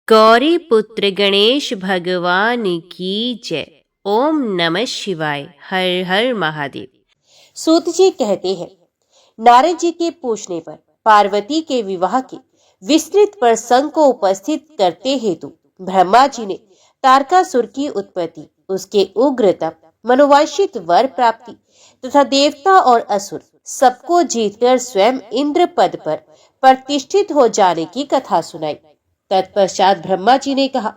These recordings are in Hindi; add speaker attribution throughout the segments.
Speaker 1: गौरी पुत्र गणेश भगवान की जय। ओम नमः शिवाय। हर हर महादेव।
Speaker 2: सूत जी कहते हैं, नारद जी के पूछने पर पार्वती के विवाह के विस्तृत प्रसंग को उपस्थित करते हेतु ब्रह्मा जी ने तारकासुर की उत्पत्ति, उसके उग्र तप, मनोवांछित वर प्राप्ति तथा देवता और असुर सबको जीतकर स्वयं इंद्र पद पर प्रतिष्ठित हो जाने की कथा सुनाई। तत्पश्चात ब्रह्मा जी ने कहा,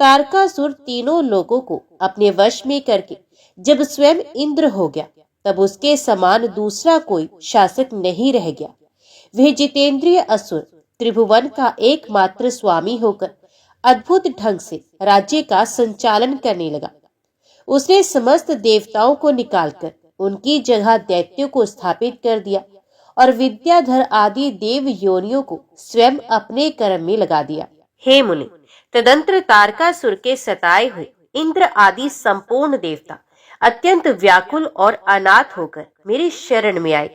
Speaker 2: तारकासुर तीनों लोगों को अपने वश में करके जब स्वयं इंद्र हो गया, तब उसके समान दूसरा कोई शासक नहीं रह गया। वह जितेंद्रिय असुर त्रिभुवन का एकमात्र स्वामी होकर अद्भुत ढंग से राज्य का संचालन करने लगा। उसने समस्त देवताओं को निकालकर उनकी जगह दैत्यों को स्थापित कर दिया और विद्याधर आदि देव योनियों को स्वयं अपने कर्म में लगा दिया।
Speaker 1: हे मुनि, तदंतर तारकासुर के सताए हुए इंद्र आदि संपूर्ण देवता अत्यंत व्याकुल और अनाथ होकर मेरी शरण में आए।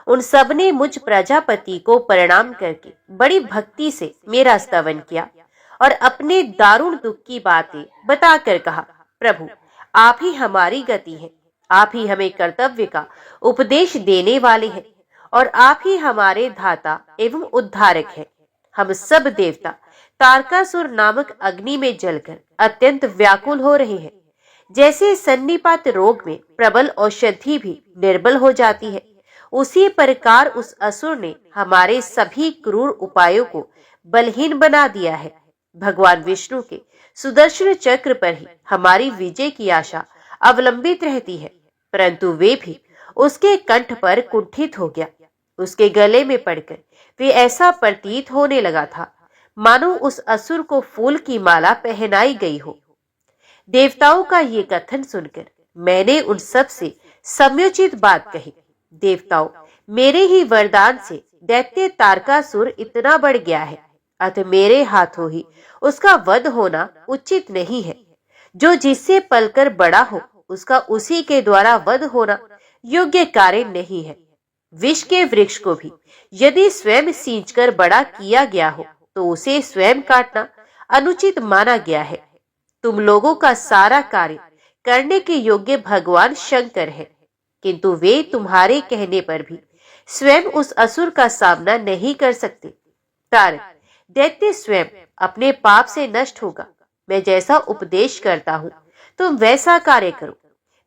Speaker 1: उन सब ने मुझ प्रजापति को प्रणाम करके बड़ी भक्ति से मेरा स्तवन किया और अपने दारुण दुख की बातें बताकर कहा, प्रभु आप ही हमारी गति है, आप ही हमें कर्तव्य का उपदेश देने वाले हैं और आप ही हमारे धाता एवं उद्धारक हैं। हम सब देवता तारकासुर नामक अग्नि में जलकर अत्यंत व्याकुल हो रहे हैं। जैसे सन्निपात रोग में प्रबल औषधि भी निर्बल हो जाती है, उसी प्रकार उस असुर ने हमारे सभी क्रूर उपायों को बलहीन बना दिया है। भगवान विष्णु के सुदर्शन चक्र पर ही हमारी विजय की आशा अवलंबित रहती है, परंतु वे भी उसके कंठ पर कुंठित हो गया। उसके गले में पड़कर वे ऐसा प्रतीत होने लगा था मानो उस असुर को फूल की माला पहनाई गई हो। देवताओं का ये कथन सुनकर मैंने उन सब से सम्योचित बात कही, देवताओं मेरे ही वरदान से दैत्य तारकासुर इतना बढ़ गया है, अतः मेरे हाथों ही उसका वध होना उचित नहीं है। जो जिससे पलकर बड़ा हो उसका उसी के द्वारा वध होना योग्य कार्य नहीं है। विष के वृक्ष को भी यदि स्वयं सींचकर बड़ा किया गया हो तो उसे स्वयं काटना अनुचित माना गया है। तुम लोगों का सारा कार्य करने के योग्य भगवान शंकर है, किंतु वे तुम्हारे कहने पर भी स्वयं उस असुर का सामना नहीं कर सकते। तारक, दैत्य स्वयं अपने पाप से नष्ट होगा। मैं जैसा उपदेश करता हूँ तुम वैसा कार्य करो।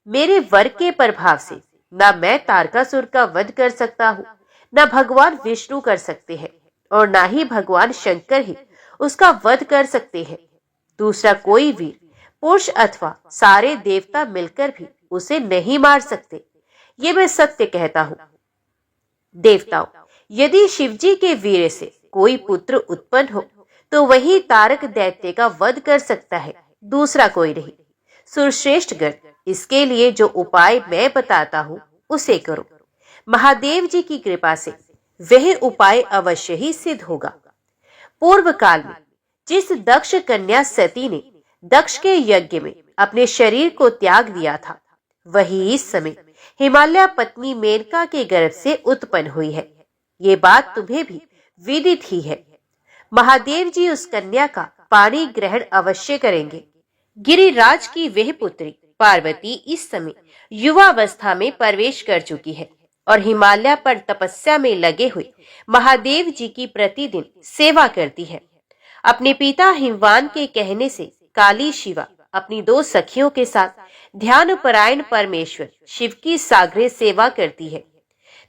Speaker 1: मेरे वर के प्रभाव से न मैं तारकासुर का वध कर सकता हूँ, न भगवान विष्णु कर सकते हैं और न ही भगवान शंकर ही उसका वध कर सकते हैं। दूसरा कोई वीर पुरुष अथवा सारे देवता मिलकर भी उसे नहीं मार सकते। ये मैं सत्य कहता हूँ। देवताओं, यदि शिवजी के वीर से कोई पुत्र उत्पन्न हो तो वही तारक दैत्य का वध कर सकता है, दूसरा कोई नहीं। सुरश्रेष्ठ गण, इसके लिए जो उपाय मैं बताता हूँ उसे करो। महादेव जी की कृपा से वह उपाय अवश्य ही सिद्ध होगा। पूर्व काल में जिस दक्ष कन्या सती ने दक्ष के यज्ञ में अपने शरीर को त्याग दिया था, वही इस समय हिमालय पत्नी मेनका के गर्भ से उत्पन्न हुई है। ये बात तुम्हें भी विदित ही है। महादेव जी उस कन्या का पानी ग्रहण अवश्य करेंगे। गिरिराज की वह पुत्री पार्वती इस समय युवावस्था में प्रवेश कर चुकी है और हिमालय पर तपस्या में लगे हुए महादेव जी की प्रतिदिन सेवा करती है। अपने पिता हिमवान के कहने से काली शिवा अपनी दो सखियों के साथ ध्यान परायण परमेश्वर शिव की साग्रह सेवा करती है।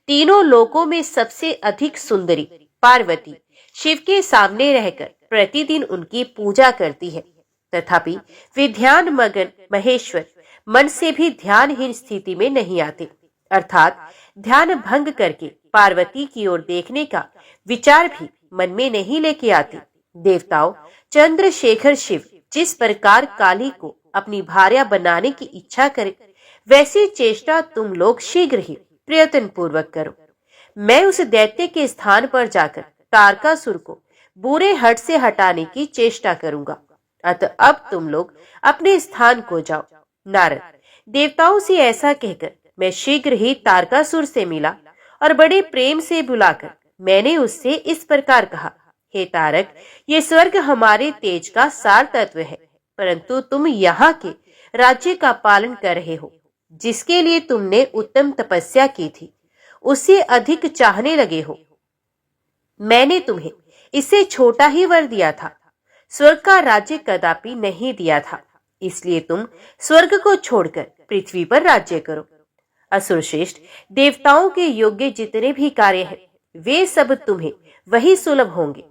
Speaker 1: तीनों लोकों में सबसे अधिक सुंदरी पार्वती शिव के सामने रहकर प्रतिदिन उनकी पूजा करती है। तथापि वे ध्यान मगन महेश्वर मन से भी ध्यानहीन स्थिति में नहीं आते, अर्थात ध्यान भंग करके पार्वती की ओर देखने का विचार भी मन में नहीं लेके आते। देवताओं, चंद्रशेखर शिव जिस प्रकार काली को अपनी भार्या बनाने की इच्छा करे, वैसी चेष्टा तुम लोग शीघ्र ही प्रयत्न पूर्वक करो। मैं उस दैत्य के स्थान पर जाकर तारकासुर को बुरे हट से हटाने की चेष्टा करूंगा। अतः अब तुम लोग अपने स्थान को जाओ। नारद, देवताओं से ऐसा कहकर मैं शीघ्र ही तारकासुर से मिला और बड़े प्रेम से बुलाकर मैंने उससे इस प्रकार कहा,
Speaker 2: हे तारक, ये स्वर्ग हमारे तेज का सार तत्व है, परंतु तुम यहाँ के राज्य का पालन कर रहे हो, जिसके लिए तुमने उत्तम तपस्या की थी, उससे अधिक चाहने लगे हो। मैंने तुम्हें इससे छोटा ही वर दिया था, स्वर्ग का राज्य कदापि नहीं दिया था, इसलिए तुम स्वर्ग को छोड़कर पृथ्वी पर राज्य करो। असुरश्रेष्ठ, देवताओं के योग्य जितने भी कार्य हैं, वे सब तुम्हें वही सुलभ होंगे,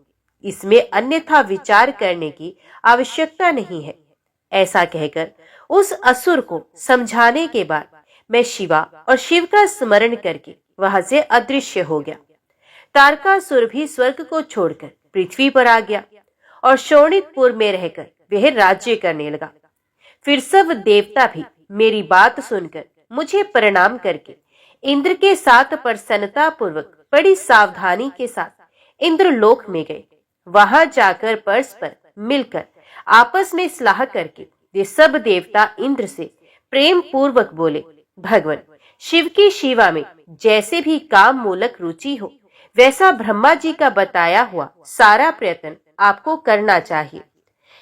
Speaker 2: इसमें अन्यथा विचार करने की आवश्यकता नहीं है। ऐसा कहकर उस असुर को समझाने के बाद मैं शिवा और शिव का स्मरण करके वहां से अदृश्य हो गया। तारकासुर भी स्वर्ग को छोड़कर पृथ्वी पर आ गया और शोणितपुर में रहकर वह राज्य करने लगा। फिर सब देवता भी मेरी बात सुनकर मुझे प्रणाम करके इंद्र के साथ प्रसन्नता पूर्वक बड़ी सावधानी के साथ इंद्रलोक में गए। वहां जाकर परस्पर मिलकर आपस में सलाह करके वे सब देवता इंद्र से प्रेम पूर्वक बोले, भगवान शिव की शिवा में जैसे भी काम मूलक रुचि हो, वैसा ब्रह्मा जी का बताया हुआ सारा प्रयत्न आपको करना चाहिए।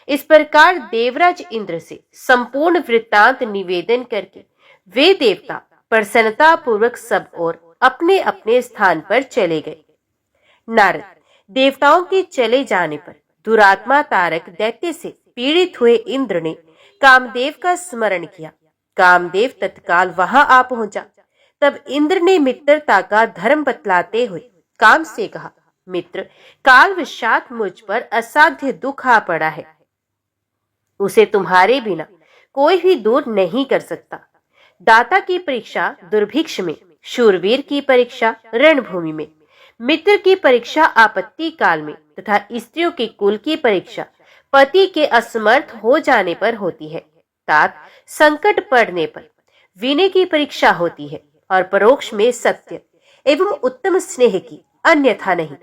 Speaker 2: इस प्रकार देवराज इंद्र से संपूर्ण वृत्तांत निवेदन करके वे देवता प्रसन्नता पूर्वक सब और अपने अपने स्थान पर चले गए। नारद, देवताओं के चले जाने पर दुरात्मा तारक दैत्य से पीड़ित हुए इंद्र ने कामदेव का स्मरण किया। कामदेव तत्काल वहां आ पहुंचा। तब इंद्र ने मित्रता का धर्म बतलाते हुए काम से कहा, मित्र, काल विषात मुझ पर असाध्य दुख आ पड़ा है, उसे तुम्हारे बिना कोई भी दूर नहीं कर सकता। दाता की परीक्षा दुर्भिक्ष में, शूरवीर की परीक्षा रणभूमि में, मित्र की परीक्षा आपत्ति काल में तथा स्त्रियों के कुल की परीक्षा पति के असमर्थ हो जाने पर होती है। तात संकट पड़ने पर विनय की परीक्षा होती है और परोक्ष में सत्य एवं उत्तम स्नेह की, अन्यथा नहीं।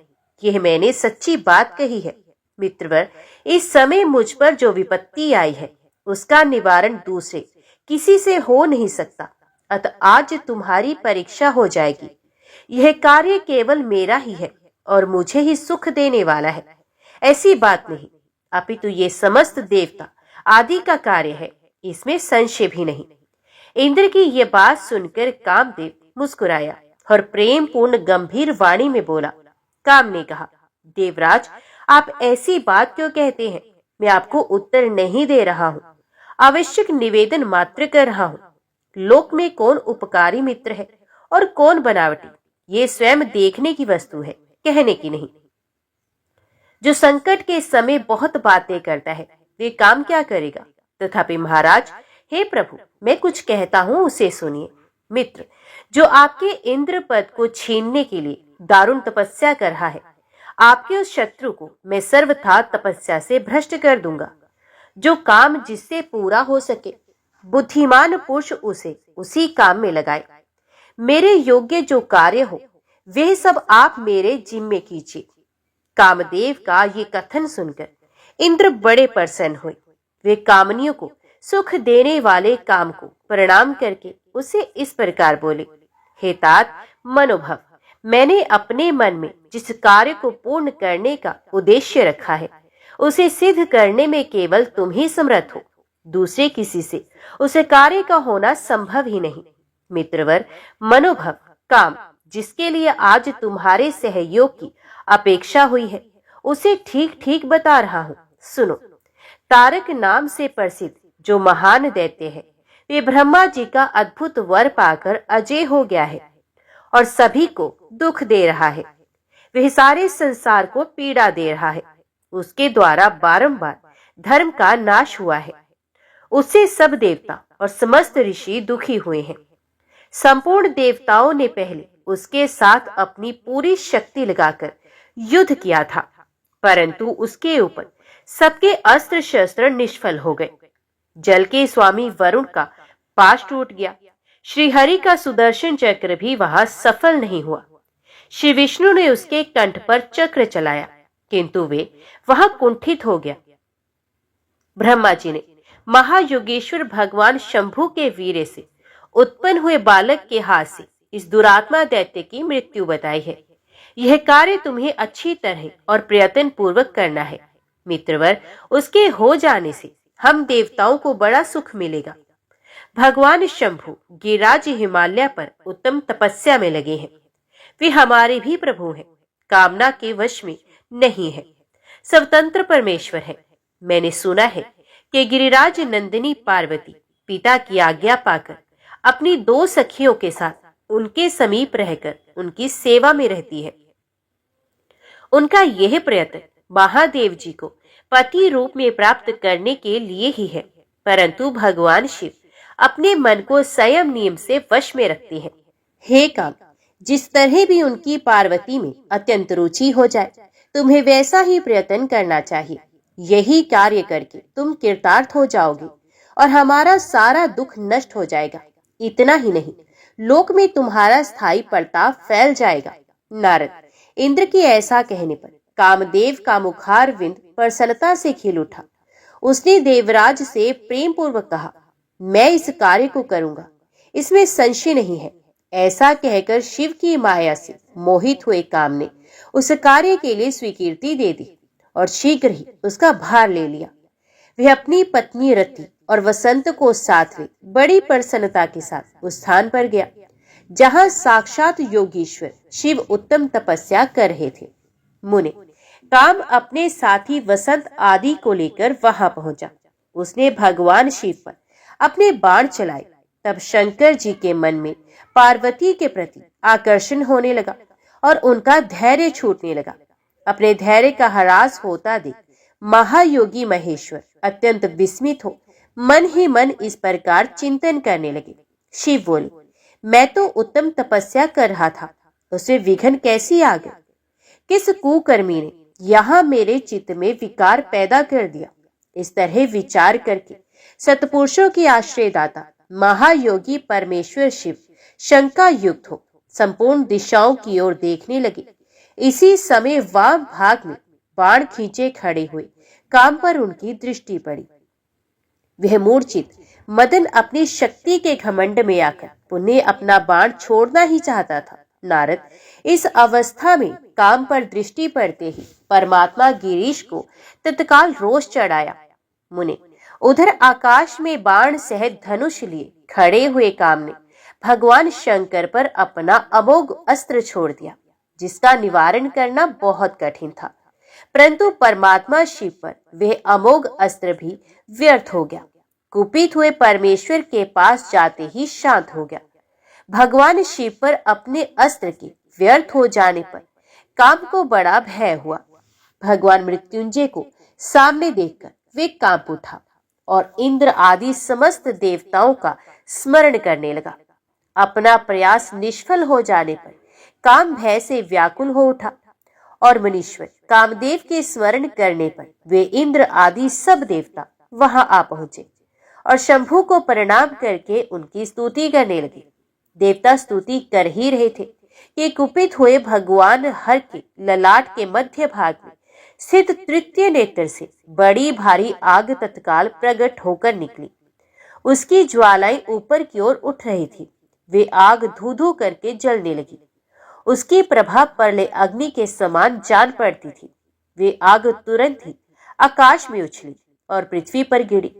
Speaker 2: यह मैंने सच्ची बात कही है। मित्रवर, इस समय मुझ पर जो विपत्ति आई है उसका निवारण दूसरे किसी से हो नहीं सकता, अतः आज तुम्हारी परीक्षा हो जाएगी। यह कार्य केवल मेरा ही है और मुझे ही सुख देने वाला है, ऐसी बात नहीं, अपितु ये समस्त देवता आदि का कार्य है, इसमें संशय भी नहीं। इंद्र की यह बात सुनकर कामदेव मुस्कुराया और प्रेम पूर्ण गंभीर वाणी में बोला। काम ने कहा, देवराज, आप ऐसी बात क्यों कहते हैं? मैं आपको उत्तर नहीं दे रहा हूँ, आवश्यक निवेदन मात्र कर रहा हूँ। लोक में कौन उपकारी मित्र है और कौन बनावटी, ये स्वयं देखने की वस्तु है, कहने की नहीं। जो संकट के समय बहुत बातें करता है, वे काम क्या करेगा? तथापि महाराज, हे प्रभु, मैं कुछ कहता हूँ, उसे सुनिए। मित्र, जो आपके इंद्र पद को छीनने के लिए दारुण तपस्या कर रहा है, आपके उस शत्रु को मैं सर्वथा तपस्या से भ्रष्ट कर दूंगा। जो काम जिससे पूरा हो सके, बुद्धिमान पुरुष उसे उसी काम में लगाए। मेरे योग्य जो कार्य हो, वह सब आप मेरे जिम्मे कीजिए। कामदेव का ये कथन सुनकर इंद्र बड़े प्रसन्न हुए। वे कामनियों को सुख देने वाले काम को प्रणाम करके उसे इस प्रकार बोले, हे तात मनोभव, मैंने अपने मन में जिस कार्य को पूर्ण करने का उद्देश्य रखा है, उसे सिद्ध करने में केवल तुम ही समर्थ हो। दूसरे किसी से उस कार्य का होना संभव ही नहीं। मित्रवर, मनोभव, काम जिसके लिए आज तुम्हारे सहयोग की अपेक्षा हुई है, उसे ठीक ठीक बता रहा हूं, सुनो। तारक नाम से प्रसिद्ध जो महान दैत्य है, वे ब्रह्मा जी का अद्भुत वर पाकर अजय हो गया है और सभी को दुख दे रहा है। वह सारे संसार को पीड़ा दे रहा है। उसके द्वारा बारंबार धर्म का नाश हुआ है। उससे सब देवता और समस्त ऋषि दुखी हुए हैं। संपूर्ण देवताओं ने पहले उसके साथ अपनी पूरी शक्ति लगाकर युद्ध किया था, परंतु उसके ऊपर सबके अस्त्र शस्त्र निष्फल हो गए। जल के स्वामी वरुण का पाश टूट गया। श्री हरि का सुदर्शन चक्र भी वहां सफल नहीं हुआ। श्री विष्णु ने उसके कंठ पर चक्र चलाया, किंतु वे वहां कुंठित हो गया। ब्रह्मा जी ने महायोगेश्वर भगवान शंभु के वीर्य से उत्पन्न हुए बालक के हाथ से इस दुरात्मा दैत्य की मृत्यु बताई है।
Speaker 1: यह कार्य तुम्हें अच्छी तरह और प्रयत्न पूर्वक करना है। मित्रवर, उसके हो जाने से हम देवताओं को बड़ा सुख मिलेगा। भगवान शंभु गिरिराज हिमालय पर उत्तम तपस्या में लगे हैं। वे हमारे भी प्रभु हैं, कामना के वश में नहीं है, स्वतंत्र परमेश्वर है। मैंने सुना है कि गिरिराज नंदिनी पार्वती पिता की आज्ञा पाकर अपनी 2 सखियों के साथ उनके समीप रहकर उनकी सेवा में रहती है। उनका यह प्रयत्न महादेव जी को पति रूप में प्राप्त करने के लिए ही है, परंतु भगवान शिव अपने मन को संयम नियम से वश में रखते हैं।
Speaker 2: हे काम, जिस तरह भी उनकी पार्वती में अत्यंत रुचि हो जाए, तुम्हें वैसा ही प्रयत्न करना चाहिए। यही कार्य करके तुम कृतार्थ हो जाओगे और हमारा सारा दुख नष्ट हो जाएगा। इतना ही नहीं, लोक में तुम्हारा स्थायी प्रताप फैल जाएगा। नारद, इंद्र के ऐसा कहने पर कामदेव का मुखार विंद प्रसन्नता से खिल उठा। उसने देवराज से प्रेम पूर्वक कहा, मैं इस कार्य को करूंगा, इसमें संशय नहीं है। ऐसा कहकर शिव की माया से मोहित हुए काम ने उस कार्य के लिए स्वीकृति दे दी और शीघ्र ही उसका भार ले लिया। वह अपनी पत्नी रति और वसंत को साथ ले बड़ी प्रसन्नता के साथ उस स्थान पर गया जहां साक्षात योगीश्वर शिव उत्तम तपस्या कर रहे थे। मुने, काम अपने साथी वसंत आदि को लेकर वहां पहुंचा। उसने भगवान शिव पर अपने बाण चलाए। तब शंकर जी के मन में पार्वती के प्रति आकर्षण होने लगा और उनका धैर्य छूटने लगा। अपने धैर्य का ह्रास होता देख महायोगी महेश्वर अत्यंत विस्मित हो मन ही मन इस प्रकार चिंतन करने लगे। शिव बोले, मैं तो उत्तम तपस्या कर रहा था, उसे विघ्न कैसी आ गई? किस कुकर्मी ने यहाँ मेरे चित्त में विकार पैदा कर दिया? इस तरह विचार करके सतपुरुषों के आश्रयदाता महायोगी परमेश्वर शिव शंका युक्त हो संपूर्ण दिशाओं की ओर देखने लगे। इसी समय वाम भाग में बाण खींचे खड़े हुए काम पर उनकी दृष्टि पड़ी। वह मूर्छित मदन अपनी शक्ति के घमंड में आकर पुनः अपना बाण छोड़ना ही चाहता था। नारद, इस अवस्था में काम पर दृष्टि पड़ते ही परमात्मा गिरीश को तत्काल रोष चढ़ाया। मुने, उधर आकाश में बाण सहित धनुष लिए खड़े हुए काम ने भगवान शंकर पर अपना अमोघ अस्त्र छोड़ दिया, जिसका निवारण करना बहुत कठिन था। परंतु परमात्मा शिव पर वह अमोघ अस्त्र भी व्यर्थ हो गया। कुपित हुए परमेश्वर के पास जाते ही शांत हो गया। भगवान शिव पर अपने अस्त्र के व्यर्थ हो जाने पर काम को बड़ा भय हुआ। भगवान मृत्युंजय को सामने देखकर वे कांप उठा और इंद्र आदि समस्त देवताओं का स्मरण करने लगा। अपना प्रयास निष्फल हो जाने पर काम भय से व्याकुल हो उठा और मुनीश्वर कामदेव के स्मरण करने पर वे इंद्र आदि सब देवता वहां आ पहुंचे और शंभु को प्रणाम करके उनकी स्तुति करने लगे। देवता स्तुति कर ही रहे थे कि कुपित हुए भगवान हर के ललाट के मध्य भाग में स्थित तृतीय नेत्र से बड़ी भारी आग तत्काल प्रकट होकर निकली। उसकी ज्वालाएं ऊपर की ओर उठ रही थी। वे आग धू धू करके जलने लगी। उसकी प्रभा परले अग्नि के समान जान पड़ती थी। वे आग तुरंत ही आकाश में उछली और पृथ्वी पर गिरी,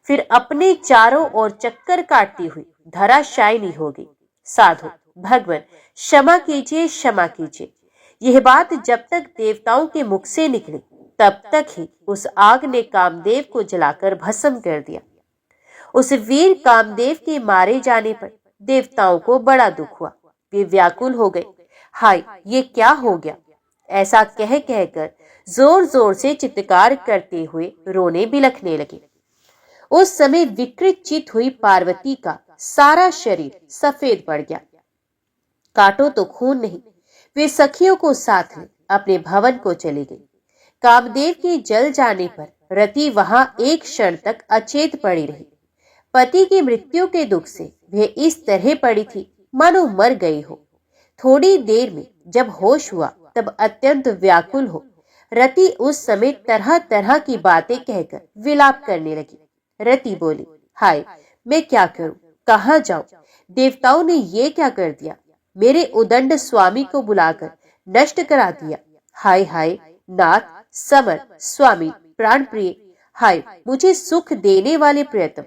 Speaker 2: फिर अपने चारों ओर चक्कर काटती हुई धराशायिनी हो गई। साधु भगवान, क्षमा कीजिए, क्षमा कीजिए। यह बात जब तक देवताओं के मुख से निकली तब तक ही उस आग ने कामदेव को जलाकर भस्म कर दिया। उस वीर कामदेव के मारे जाने पर देवताओं को बड़ा दुख हुआ। वे व्याकुल हो गए, हाय ये क्या हो गया? ऐसा कह कहकर जोर जोर से चित्कार करते हुए रोने बिलखने लगे। उस समय विकृत चित हुई पार्वती का सारा शरीर सफेद पड़ गया। काटो तो खून नहीं। वे सखियों को साथ ले अपने भवन को चली गई। कामदेव के जल जाने पर रति वहां एक क्षण तक अचेत पड़ी रही। पति की मृत्यु के दुख से वह इस तरह पड़ी थी मानो मर गई हो। थोड़ी देर में जब होश हुआ तब अत्यंत व्याकुल हो रति उस समय तरह तरह की बातें कहकर विलाप करने लगी। रति बोली, हाय मैं क्या करूं, कहां जाऊं? देवताओं ने ये क्या कर दिया? मेरे उदंड स्वामी को बुलाकर नष्ट करा दिया। हाय हाय नाथ, समर, स्वामी, प्राण प्रिय, हाय मुझे सुख देने वाले प्रियतम,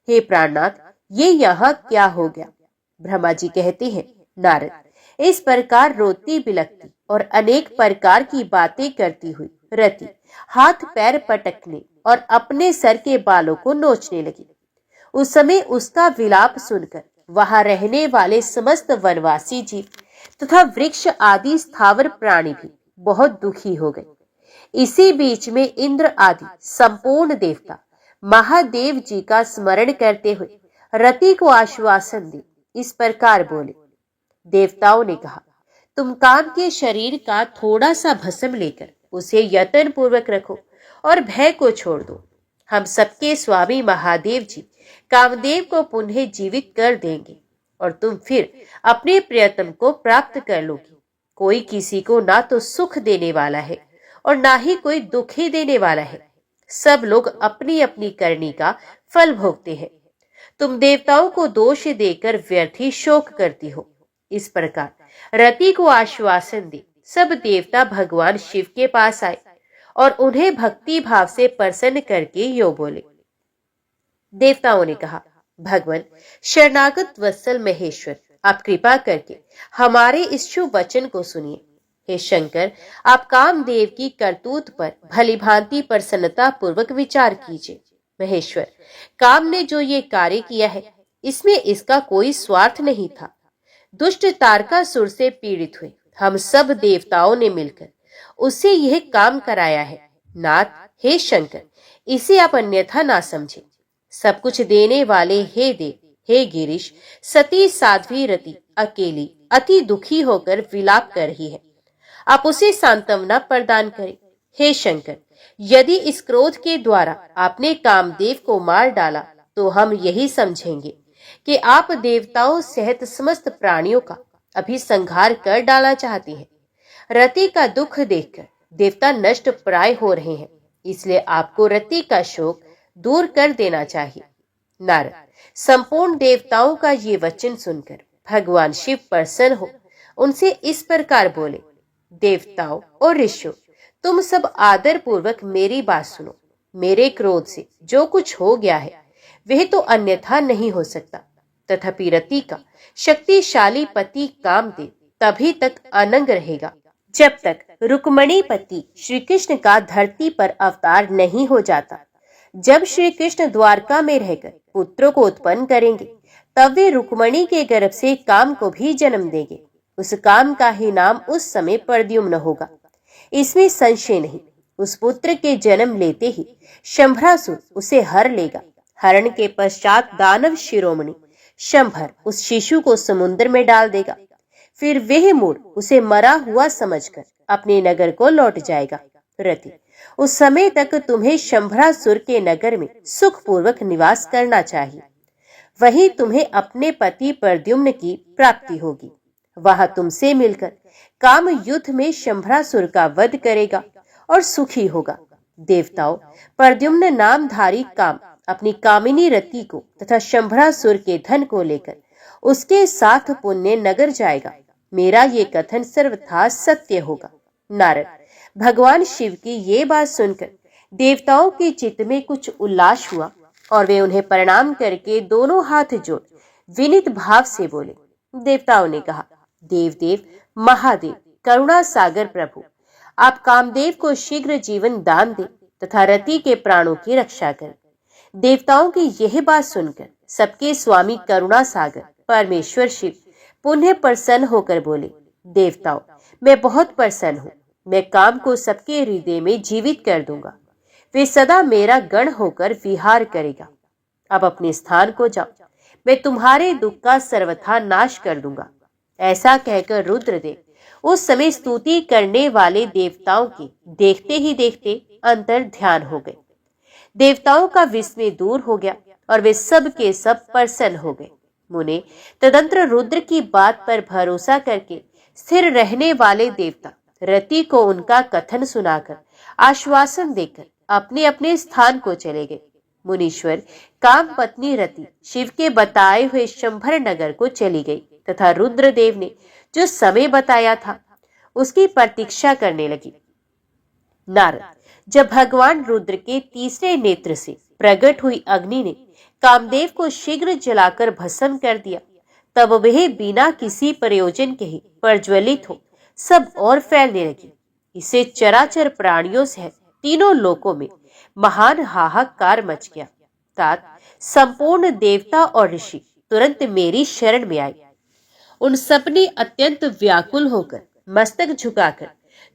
Speaker 2: हे प्राणनाथ, ये यहाँ क्या हो गया? ब्रह्मा जी कहते हैं, नारद, इस प्रकार रोती बिलखती और अनेक प्रकार की बातें करती हुई रति हाथ पैर पटकने और अपने सर के बालों को नोचने लगी। उस समय उसका विलाप सुनकर वहां रहने वाले समस्त वनवासी जीव तथा वृक्ष आदि स्थावर प्राणी भी बहुत दुखी हो गए। इसी बीच में इंद्र आदि संपूर्ण देवता महादेव जी का स्मरण करते हुए रति को आश्वासन दे इस प्रकार बोले। देवताओं ने कहा, तुम काम के शरीर का थोड़ा सा भस्म लेकर उसे यत्न पूर्वक रखो और भय को छोड़ दो। हम सबके स्वामी महादेव जी कामदेव को पुनः जीवित कर देंगे और तुम फिर अपने प्रियतम को प्राप्त कर लोगी। कोई किसी को ना तो सुख देने वाला है और ना ही कोई दुख ही देने वाला है। सब लोग अपनी अपनी करनी का फल भोगते हैं। तुम देवताओं को दोष देकर व्यर्थ ही शोक करती हो। इस प्रकार रति को आश्वासन दे सब देवता भगवान शिव के पास आए और उन्हें भक्ति भाव से प्रसन्न करके यो बोले। देवताओं ने कहा, भगवान शरणागत वत्सल महेश्वर, आप कृपा करके हमारे इस शुभ वचन को सुनिए। हे शंकर, आप कामदेव की करतूत पर भली भांति प्रसन्नता पूर्वक विचार कीजिए। महेश्वर, काम ने जो ये कार्य किया है इसमें इसका कोई स्वार्थ नहीं था। दुष्ट तारकासुर से पीड़ित हुए हम सब देवताओं ने मिलकर उससे यह काम कराया है। नाथ, हे शंकर, इसे आप अन्यथा ना समझे। सब कुछ देने वाले हे देव, हे गिरीश, सती साध्वी रति अकेली अति दुखी होकर विलाप कर रही है। आप उसे सांत्वना प्रदान करें। हे शंकर, यदि इस क्रोध के द्वारा आपने कामदेव को मार डाला तो हम यही समझेंगे कि आप देवताओं सहित समस्त प्राणियों का अभी संहार कर डालना चाहती हैं। रति का दुख देखकर देवता नष्ट प्राय हो रहे हैं, इसलिए आपको रति का शोक दूर कर देना चाहिए। नारद, संपूर्ण देवताओं का ये वचन सुनकर भगवान शिव प्रसन्न हो उनसे इस प्रकार बोले। देवताओं और ऋषियों, तुम सब आदर पूर्वक मेरी बात सुनो। मेरे क्रोध से जो कुछ हो गया है वह तो अन्यथा नहीं हो सकता। तथापि रति का शक्तिशाली पति कामदेव तभी तक अनंग रहेगा जब तक रुक्मणी पति श्री कृष्ण का धरती पर अवतार नहीं हो जाता। जब श्री कृष्ण द्वारका में रहकर पुत्रों को उत्पन्न करेंगे तब वे रुक्मणी के गर्भ से काम को भी जन्म देंगे। उस काम का ही नाम उस समय प्रद्युम्न होगा, इसमें संशय नहीं। उस पुत्र के जन्म लेते ही शंभरासुर उसे हर लेगा। हरण के पश्चात दानव शिरोमणि शंभर उस शिशु को समुद्र में डाल देगा। फिर वह मूढ़ उसे मरा हुआ समझकर अपने नगर को लौट जाएगा। रति, उस समय तक तुम्हें शंभरासुर के नगर में सुखपूर्वक निवास करना चाहिए। वहीं तुम्हें अपने पति प्रद्युम्न की प्राप्ति होगी। वहां तुमसे मिलकर काम युद्ध में शंभरासुर का वध करेगा और सुखी होगा। देवताओं, प्रद्युम्न नामधारी काम अपनी कामिनी रति को तथा शंभरासुर के धन को लेकर उसके साथ पुण्य नगर जाएगा। मेरा ये कथन सर्वथा सत्य होगा। नारद, भगवान शिव की ये बात सुनकर देवताओं के चित्त में कुछ उल्लास हुआ और वे उन्हें प्रणाम करके दोनों हाथ जोड़ विनीत भाव से बोले। देवताओं ने कहा, देवदेव महादेव करुणा सागर प्रभु, आप कामदेव को शीघ्र जीवन दान दे तथा रति के प्राणों की रक्षा करें। देवताओं की यह बात सुनकर सबके स्वामी करुणा सागर परमेश्वर शिव पुनः प्रसन्न होकर बोले। देवताओं, मैं बहुत प्रसन्न हूँ। मैं काम को सबके हृदय में जीवित कर दूंगा। वे सदा मेरा गण होकर विहार करेगा। अब अपने स्थान को जाओ, मैं तुम्हारे दुख का सर्वथा नाश कर दूंगा। ऐसा कहकर रुद्रदेव उस समय स्तुति करने वाले देवताओं के देखते ही देखते अंतर ध्यान हो गए। देवताओं का विस्मय दूर हो गया और वे सब के सब प्रसन्न हो गए। मुने तदंतर रुद्र की बात पर भरोसा करके स्थिर रहने वाले देवता रति को उनका कथन सुनाकर आश्वासन देकर अपने अपने स्थान को चले गए। मुनीश्वर, काम पत्नी रति शिव के बताए हुए शंभर नगर को चली गई तथा रुद्रदेव ने जो समय बताया था उसकी प्रतीक्षा करने लगी। नारद, जब भगवान रुद्र के तीसरे नेत्र से प्रकट हुई अग्नि ने कामदेव को शीघ्र जलाकर भस्म कर दिया, तब वह बिना किसी प्रयोजन के ही प्रज्वलित हो सब और फैलने लगी। इसे चराचर प्राणियों सहित तीनों लोकों में महान हाहाकार मच गया। तात संपूर्ण देवता और ऋषि तुरंत मेरी शरण में आए। उन सबने अत्यंत व्याकुल होकर मस्तक झुकाकर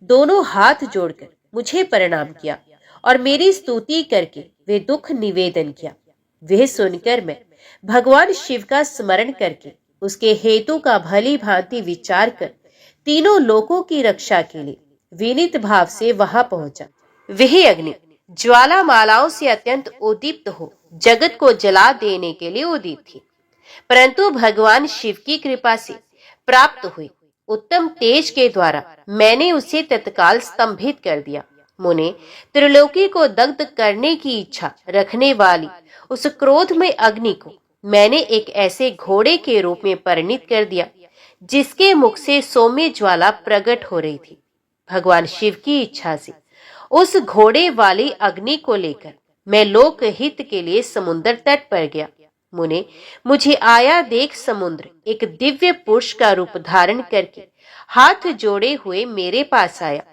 Speaker 2: दोनों हाथ जोड़कर मुझे प्रणाम किया और मेरी स्तुति करके वे दुख निवेदन किया। वह सुनकर मैं भगवान शिव का स्मरण करके उसके हेतु का भली भांति विचार कर तीनों लोकों की रक्षा के लिए विनीत भाव से वहां पहुंचा। वह अग्नि ज्वालामालाओं से अत्यंत उद्दीप्त हो जगत को जला देने के लिए उदित थी, परंतु भगवान शिव की कृपा से प्राप्त हुए उत्तम तेज के द्वारा मैंने उसे तत्काल स्तंभित कर दिया। मुने, त्रिलोकी को दग्ध करने की इच्छा रखने वाली उस क्रोधमय अग्नि को मैंने एक ऐसे घोड़े के रूप में परिणित कर दिया जिसके मुख से सौम्य ज्वाला प्रकट हो रही थी। भगवान शिव की इच्छा से उस घोड़े वाली अग्नि को लेकर मैं लोकहित के लिए समुद्र तट पर गया। मुने, मुझे आया देख समुद्र एक दिव्य पुरुष का रूप धारण करके हाथ जोड़े हुए मेरे पास आया।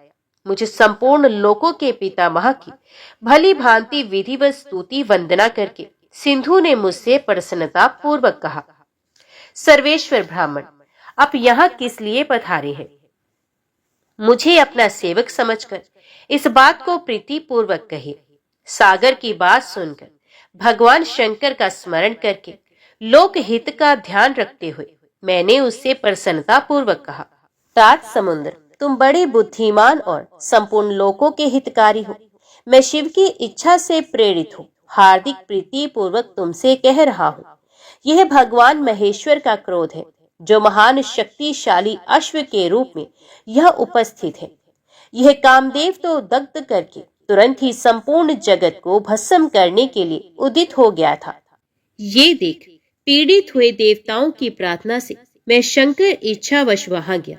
Speaker 2: मुझे संपूर्ण लोकों के पितामह की भली भांति विधिवत स्तुति वंदना करके सिंधु ने मुझसे प्रसन्नता पूर्वक कहा, सर्वेश्वर ब्राह्मण, आप यहाँ किस लिए पधारे हैं? मुझे अपना सेवक समझकर इस बात को प्रीति पूर्वक कहे। सागर की बात सुनकर भगवान शंकर का स्मरण करके लोकहित का ध्यान रखते हुए मैंने उससे प्रसन्नता पूर्वक कहा, तात समुद्र, तुम बड़े बुद्धिमान और संपूर्ण लोकों के हितकारी हो। मैं शिव की इच्छा से प्रेरित हूँ, हार्दिक प्रीति पूर्वक तुमसे कह रहा हूँ। यह भगवान महेश्वर का क्रोध है जो महान शक्तिशाली अश्व के रूप में यह उपस्थित है। यह कामदेव तो दग्ध करके तुरंत ही संपूर्ण जगत को भस्म करने के लिए उदित हो गया था। ये देख पीड़ित हुए देवताओं की प्रार्थना से मैं शंकर इच्छावश वहां गया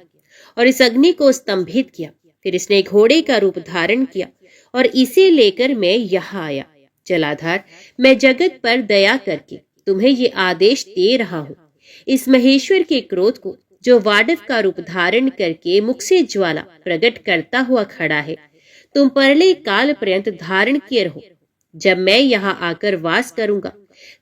Speaker 2: और इस अग्नि को स्तंभित किया। फिर इसने घोड़े का रूप धारण किया और इसे लेकर मैं यहाँ आया। जलाधार, मैं जगत पर दया करके तुम्हें ये आदेश दे रहा हूँ, इस महेश्वर के क्रोध को जो वाडव का रूप धारण करके मुख से ज्वाला प्रकट करता हुआ खड़ा है, तुम परले काल पर्यंत धारण किए रहो। जब मैं यहाँ आकर वास करूंगा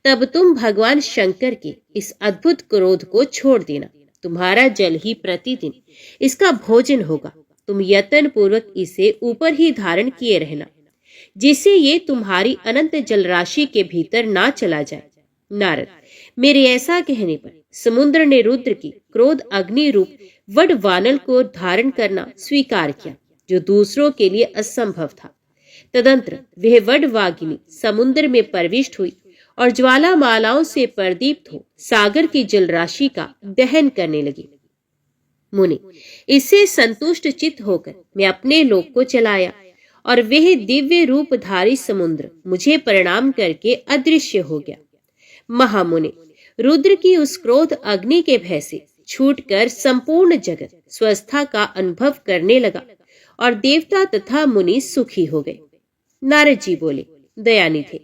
Speaker 2: तब तुम भगवान शंकर के इस अद्भुत क्रोध को छोड़ देना। तुम्हारा जल ही प्रतिदिन इसका भोजन होगा। तुम यत्न पूर्वक इसे ऊपर ही धारण किए रहना, जिससे ये तुम्हारी अनंत जल राशि के भीतर ना चला जाए। नारद, मेरे ऐसा कहने पर समुद्र ने रुद्र की क्रोध अग्नि रूप वड वानल को धारण करना स्वीकार किया, जो दूसरों के लिए असंभव था। तदंतर वह वड वागिनी समुद्र में प्रविष्ट हुई और ज्वालामालाओं से प्रदीप्त हो सागर की जल राशि का दहन करने लगी। मुनि, इससे संतुष्ट चित्त होकर मैं अपने लोक को चलाया और वह दिव्य रूपधारी समुद्र मुझे प्रणाम करके अदृश्य हो गया। महामुनि, रुद्र की उस क्रोध अग्नि के भय से छूटकर संपूर्ण जगत स्वस्थता का अनुभव करने लगा और देवता तथा मुनि सुखी हो गए। नारद जी बोले, दयानिधे,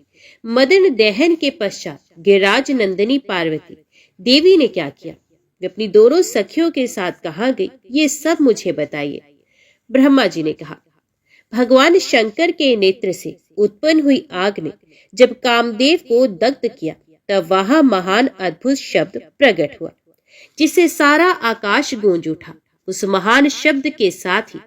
Speaker 2: मदन दहन के पश्चात गिरिराज नंदिनी पार्वती देवी ने क्या किया? वे अपनी दोनों सखियों के साथ कहाँ गई, ये सब मुझे बताइए। ब्रह्मा जी ने कहा, भगवान शंकर के नेत्र से उत्पन्न हुई आग ने जब कामदेव को दग्ध किया तब वहां महान अद्भुत शब्द प्रकट हुआ, जिससे सारा आकाश गूंज उठा। उस महान शब्द के साथ ही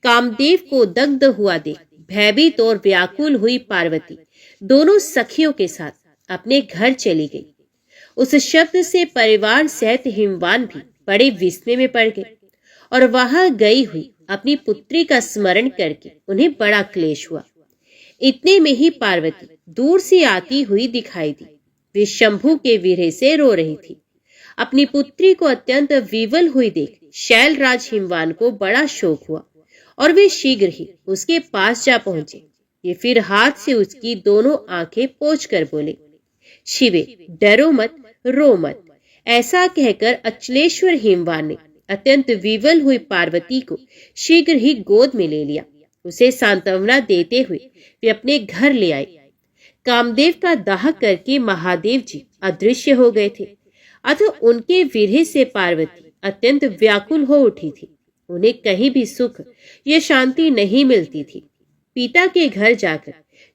Speaker 2: कामदेव को दग्ध हुआ देख भयभीत और व्याकुल हुई पार्वती दोनों सखियों के साथ अपने घर चली गई। उस शब्द से परिवार सहित हिमवान भी बड़े विस्मय में पड़ गए और वहां गई हुई अपनी पुत्री का स्मरण करके उन्हें बड़ा क्लेश हुआ। इतने में ही पार्वती दूर से आती हुई दिखाई दी। वे शंभु के विरह से रो रही थी। अपनी पुत्री को अत्यंत विवल हुई देख शैलराज हिमवान को बड़ा शोक हुआ और वे शीघ्र ही उसके पास जा पहुंचे। ये फिर हाथ से उसकी दोनों आंखें पोंछ कर बोले, शिवे, डरो मत, रो मत। ऐसा कहकर अचलेश्वर हिमवान ने अत्यंत विवल हुई पार्वती को शीघ्र ही गोद में ले लिया। उसे सांत्वना देते हुए वे अपने घर ले आए। कामदेव का दाह करके महादेव जी अदृश्य हो गए थे, अतः उनके विरह से पार्वती अत्यंत व्याकुल हो उठी थी। उन्हें कहीं भी सुख या शांति नहीं मिलती थी। पिता के घर जाकर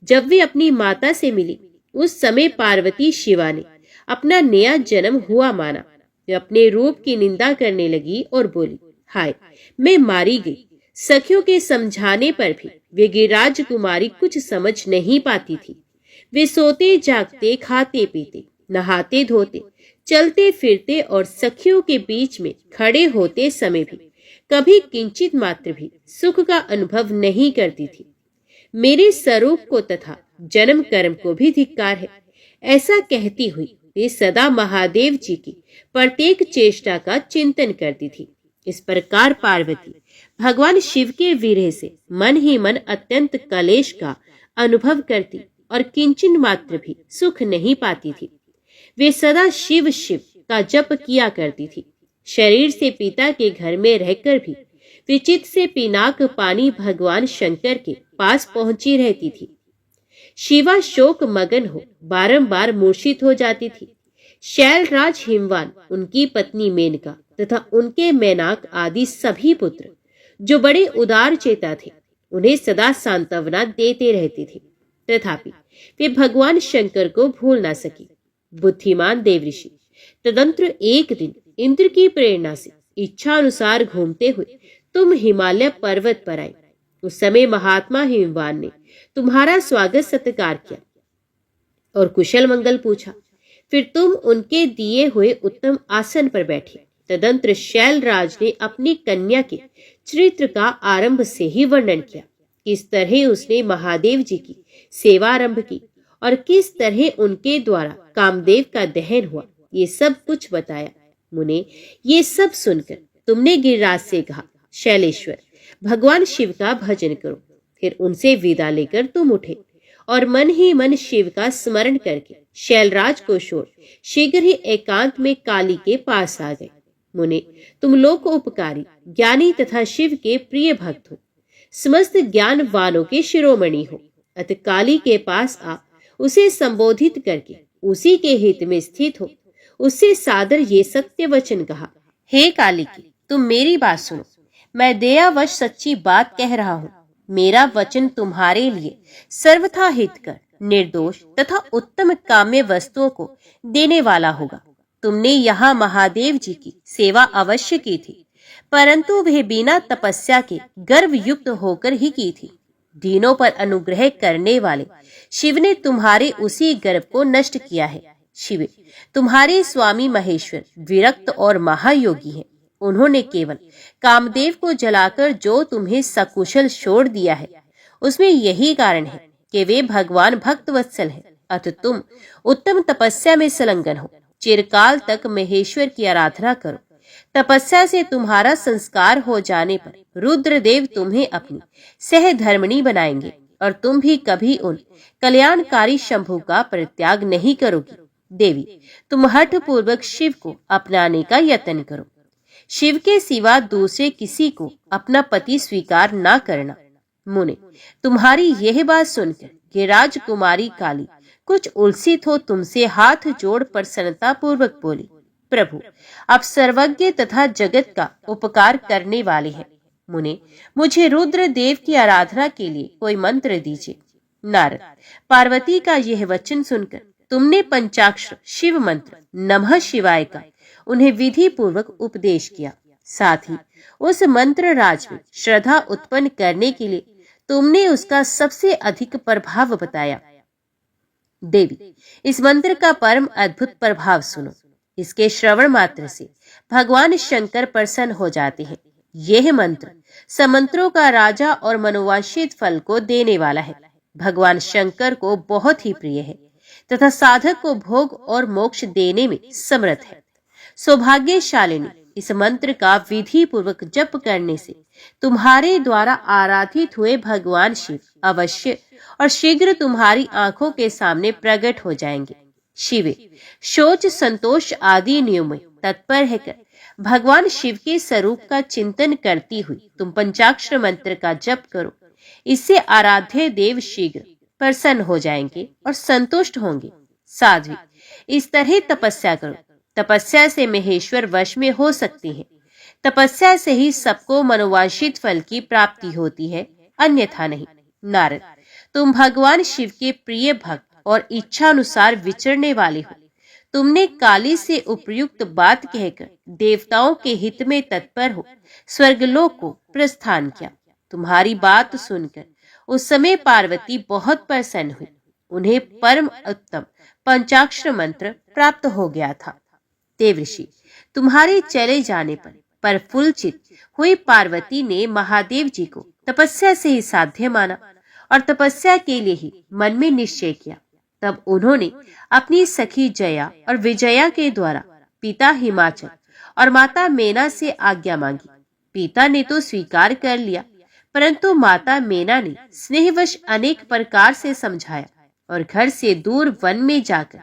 Speaker 2: जब वे अपनी माता से मिली, उस समय पार्वती शिवा ने अपना नया जन्म हुआ माना। वे अपने रूप की निंदा करने लगी और बोली, हाय, मैं मारी गई। सखियों के समझाने पर भी वे गिरिराज कुमारी कुछ समझ नहीं पाती थी। वे सोते जागते, खाते पीते, नहाते धोते, चलते फिरते और सखियों के बीच में खड़े होते समय भी कभी किंचित मात्र भी सुख का अनुभव नहीं करती थी। मेरे स्वरूप को तथा जन्म कर्म को भी धिक्कार है, ऐसा कहती हुई वे सदा महादेव जी की प्रत्येक चेष्टा का चिंतन करती थी। इस प्रकार पार्वती भगवान शिव के विरह से मन ही मन अत्यंत कलेश का अनुभव करती और किंचन मात्र भी सुख नहीं पाती थी। वे सदा शिव शिव का जप किया करती थी। शरीर से पिता के घर में रहकर भी वे चित्त से पिनाक पानी भगवान शंकर के पास पहुंची रहती थी। शिवा शोक मगन हो बारंबार मूर्छित हो जाती थी। शैलराज हिमवान, उनकी पत्नी मेनका तथा उनके मैनाक आदि सभी पुत्र जो बड़े उदार चेता थे, उन्हें सदा सांत्वना देते रहती थी। तथापि वे भगवान शंकर को भूल ना सकी। बुद्धिमान देवऋषि तदंतर एक दिन इंद्र की प्रेरणा से इच्छा अनुसार घूमते हुए तुम हिमालय पर्वत पर आए। उस समय महात्मा हिमवान ने तुम्हारा स्वागत सत्कार किया और कुशल मंगल पूछा। फिर तुम उनके दिए हुए उत्तम आसन पर बैठे। तदंतर शैलराज ने अपनी कन्या के चरित्र का आरंभ से ही वर्णन किया। किस तरह उसने महादेव जी की सेवा आरंभ की और किस तरह उनके द्वारा कामदेव का दहन हुआ, ये सब कुछ बताया। मुने, ये सब सुनकर तुमने गिरिराज से कहा, शैलेश्वर, भगवान शिव का भजन करो। फिर उनसे विदा लेकर तुम उठे और मन ही मन शिव का स्मरण करके शैलराज को छोड़ शीघ्र ही एकांत में काली के पास आ गए। मुने, तुम लोक उपकारी, ज्ञानी तथा शिव के प्रिय भक्त हो, समस्त ज्ञानवानों के शिरोमणि हो। अतः काली के पास आ उसे संबोधित करके उसी के हित में स्थित हो। उससे सादर ये सत्य वचन कहा, हे काली की, तुम मेरी बात सुनो। मैं दयावश सच्ची बात कह रहा हूँ। मेरा वचन तुम्हारे लिए सर्वथा हितकर, निर्दोष तथा उत्तम काम्य वस्तुओं को देने वाला होगा। तुमने यहाँ महादेव जी की सेवा अवश्य की थी, परंतु वह बिना तपस्या के गर्व युक्त होकर ही की थी। दीनों पर अनुग्रह करने वाले शिव ने तुम्हारे उसी गर्व को नष्ट किया है। शिव, तुम्हारे स्वामी महेश्वर विरक्त और महायोगी हैं। उन्होंने केवल कामदेव को जलाकर जो तुम्हें सकुशल छोड़ दिया है, उसमें यही कारण है कि वे भगवान भक्त वत्सल हैं। अतः तुम उत्तम तपस्या में संलग्न हो। चिरकाल तक महेश्वर की आराधना करो। तपस्या से तुम्हारा संस्कार हो जाने पर रुद्रदेव तुम्हें अपनी सहधर्मिणी बनाएंगे और तुम भी कभी उन कल्याणकारी शंभु का परित्याग नहीं करोगी। देवी, तुम हठ पूर्वक शिव को अपनाने का यत्न करो। शिव के सिवा दूसरे किसी को अपना पति स्वीकार ना करना। मुने, तुम्हारी यह बात सुनकर गिरिराज कुमारी काली कुछ उलसित हो तुमसे हाथ जोड़ प्रसन्नता पूर्वक बोली, प्रभु, आप सर्वज्ञ तथा जगत का उपकार करने वाले हैं। मुने, मुझे रुद्र देव की आराधना के लिए कोई मंत्र दीजिए। नारद, पार्वती का यह वचन सुनकर तुमने पंचाक्षर शिव मंत्र नमः शिवाय का उन्हें विधि पूर्वक उपदेश किया। साथ ही उस मंत्र राज में श्रद्धा उत्पन्न करने के लिए तुमने उसका सबसे अधिक प्रभाव बताया। देवी, इस मंत्र का परम अद्भुत प्रभाव सुनो। इसके श्रवण मात्र से भगवान शंकर प्रसन्न हो जाते हैं। यह मंत्र समंत्रों का राजा और मनोवांछित फल को देने वाला है। भगवान शंकर को बहुत ही प्रिय है तथा साधक को भोग और मोक्ष देने में समर्थ है। सौभाग्यशालिनी, इस मंत्र का विधि पूर्वक जप करने से तुम्हारे द्वारा आराधित हुए भगवान शिव अवश्य और शीघ्र तुम्हारी आंखों के सामने प्रकट हो जाएंगे। शिवे, शौच संतोष आदि नियमों में तत्पर है कर भगवान शिव के स्वरूप का चिंतन करती हुई तुम पंचाक्षर मंत्र का जप करो। इससे आराध्य देव शीघ्र प्रसन्न हो जाएंगे और संतुष्ट होंगे। साध्वी, इस तरह तपस्या करो। तपस्या से महेश्वर वश में हो सकती है। तपस्या से ही सबको मनोवांछित फल की प्राप्ति होती है, अन्यथा नहीं। नारद, तुम भगवान शिव के प्रिय भक्त और इच्छा अनुसार विचरने वाले हो। तुमने काली से उपयुक्त बात कहकर देवताओं के हित में तत्पर हो स्वर्गलोक को प्रस्थान किया। तुम्हारी बात सुनकर उस समय पार्वती बहुत प्रसन्न हुई। उन्हें परम उत्तम पंचाक्षर मंत्र प्राप्त हो गया था। देवऋषि, तुम्हारे चले जाने पर प्रफुल्लित हुई पार्वती ने महादेव जी को तपस्या से ही साध्य माना और तपस्या के लिए ही मन में निश्चय किया। तब उन्होंने अपनी सखी जया और विजया के द्वारा पिता हिमाचल और माता मेना से आज्ञा मांगी। पिता ने तो स्वीकार कर लिया, परंतु माता मेना ने स्नेहवश अनेक प्रकार से समझाया और घर से दूर वन में जाकर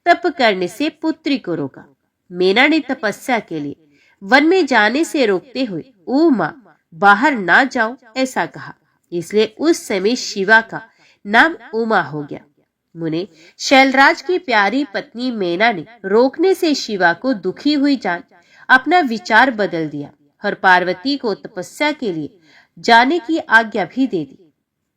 Speaker 2: तप करने से पुत्री को रोका। मेना ने तपस्या के लिए वन में जाने से रोकते हुए ओ माँ, बाहर ना जाओ ऐसा कहा। इसलिए उस समय शिवा का नाम उमा हो गया। मुने, शैलराज की प्यारी पत्नी मेना ने रोकने से शिवा को दुखी हुई जान अपना विचार बदल दिया और पार्वती को तपस्या के लिए जाने की आज्ञा भी दे दी।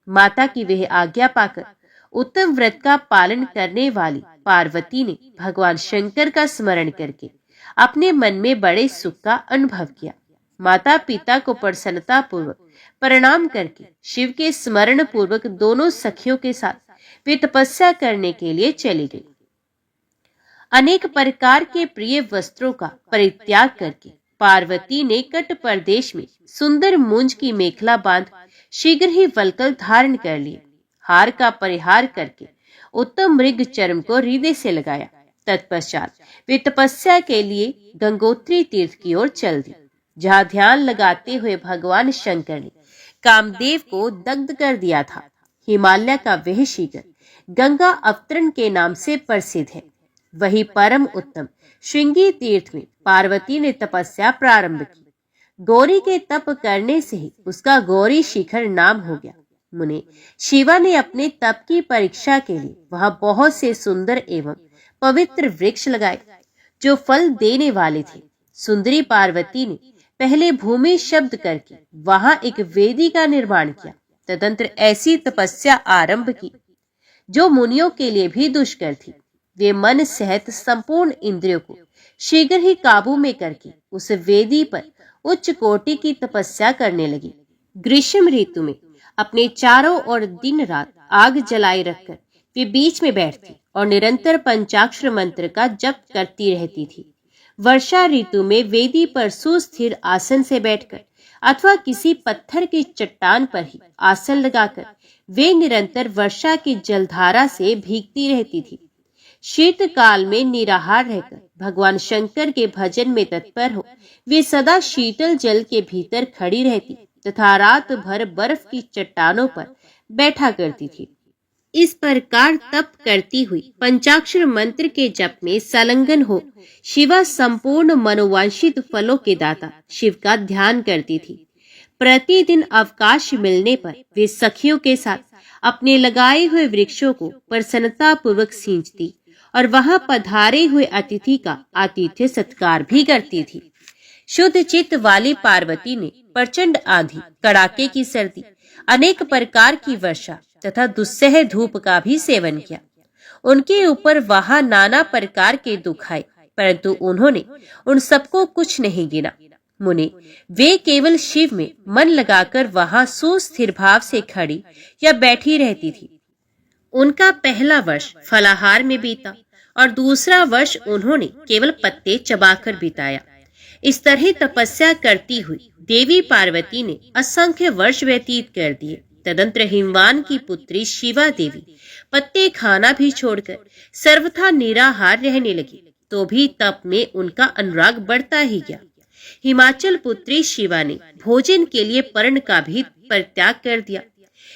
Speaker 2: माता की वह आज्ञा पाकर उत्तम व्रत का पालन करने वाली पार्वती ने भगवान शंकर का स्मरण करके अपने मन में बड़े सुख का अनुभव किया। माता पिता को प्रसन्नता पूर्वक प्रणाम करके शिव के स्मरण पूर्वक दोनों सखियों के साथ वे तपस्या करने के लिए चली गई। अनेक प्रकार के प्रिय वस्त्रों का परित्याग करके पार्वती ने कट प्रदेश में सुंदर मूंज की मेखला बांध शीघ्र ही वल्कल धारण कर लिए। हार का परिहार करके उत्तम मृग चर्म को हृदय से लगाया। तत्पश्चात वे तपस्या के लिए गंगोत्री तीर्थ की ओर चल दी, जहाँ ध्यान लगाते हुए भगवान शंकर ने कामदेव को दग्ध कर दिया था। हिमालय का वह शिखर गंगा अवतरण के नाम से प्रसिद्ध है। वही परम उत्तम श्रृंगी तीर्थ में पार्वती ने तपस्या प्रारंभ की। गौरी के तप करने से ही उसका गौरी शिखर नाम हो गया। मुने, शिवा ने अपने तप की परीक्षा के लिए वहां बहुत से सुंदर एवं पवित्र वृक्ष लगाए जो फल देने वाले थे। सुंदरी पार्वती ने पहले भूमि शब्द करके वहां एक वेदी का निर्माण किया। तदंतर ऐसी तपस्या आरंभ की जो मुनियों के लिए भी दुष्कर थी। वे मन सहित संपूर्ण इंद्रियों को शीघ्र ही काबू में करके उस वेदी पर उच्च कोटि की तपस्या करने लगी। ग्रीष्म ऋतु में अपने चारों ओर दिन रात आग जलाए रखकर वे बीच में बैठती और निरंतर पंचाक्षर मंत्र का जप करती रहती थी। वर्षा ऋतु में वेदी पर सुस्थिर आसन से बैठकर अथवा किसी पत्थर की चट्टान पर ही आसन लगाकर वे निरंतर वर्षा की जलधारा से भीगती रहती थी। शीतकाल में निराहार रहकर भगवान शंकर के भजन में तत्पर हो वे सदा शीतल जल के भीतर खड़ी रहती तथा रात भर बर्फ की चट्टानों पर बैठा करती थी। इस प्रकार तप करती हुई पंचाक्षर मंत्र के जप में संलग्न हो शिवा संपूर्ण मनोवांछित फलों के दाता शिव का ध्यान करती थी। प्रतिदिन अवकाश मिलने पर वे सखियों के साथ अपने लगाए हुए वृक्षों को प्रसन्नता पूर्वक सींचती और वहां पधारे हुए अतिथि का आतिथ्य सत्कार भी करती थी। शुद्ध चित्त वाली पार्वती ने प्रचंड आंधी, कड़ाके की सर्दी, अनेक प्रकार की वर्षा तथा दुस्सह धूप का भी सेवन किया। उनके ऊपर वहां नाना प्रकार के दुख आए, परंतु उन्होंने उन सबको कुछ नहीं गिना। मुने, वे केवल शिव में मन लगाकर वहां सुस्थिर भाव से खड़ी या बैठी रहती थी। उनका पहला वर्ष फलाहार में बीता और दूसरा वर्ष उन्होंने केवल पत्ते चबाकर बिताया। इस तरह तपस्या करती हुई देवी पार्वती ने असंख्य वर्ष व्यतीत कर दिए। तदंतर हिमवान की पुत्री शिवा देवी पत्ते खाना भी छोड़कर सर्वथा निराहार रहने लगी, तो भी तप में उनका अनुराग बढ़ता ही गया। हिमाचल पुत्री शिवा ने भोजन के लिए पर्ण का भी परित्याग कर दिया,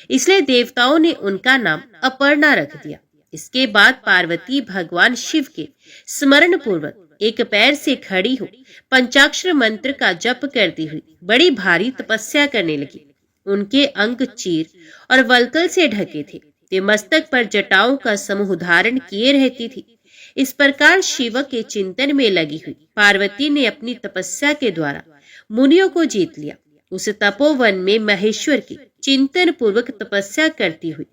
Speaker 2: इसलिए देवताओं ने उनका नाम अपर्णा रख दिया। इसके बाद पार्वती भगवान शिव के स्मरण पूर्वक एक पैर से खड़ी हो पंचाक्षर मंत्र का जप करती हुई बड़ी भारी तपस्या करने लगी। उनके अंग चीर और वल्कल से ढके थे। वे मस्तक पर जटाओं का समूह धारण किए रहती थी। इस प्रकार शिव के चिंतन में लगी हुई पार्वती ने अपनी तपस्या के द्वारा मुनियों को जीत लिया। उस तपोवन में महेश्वर की चिंतन पूर्वक तपस्या करती हुई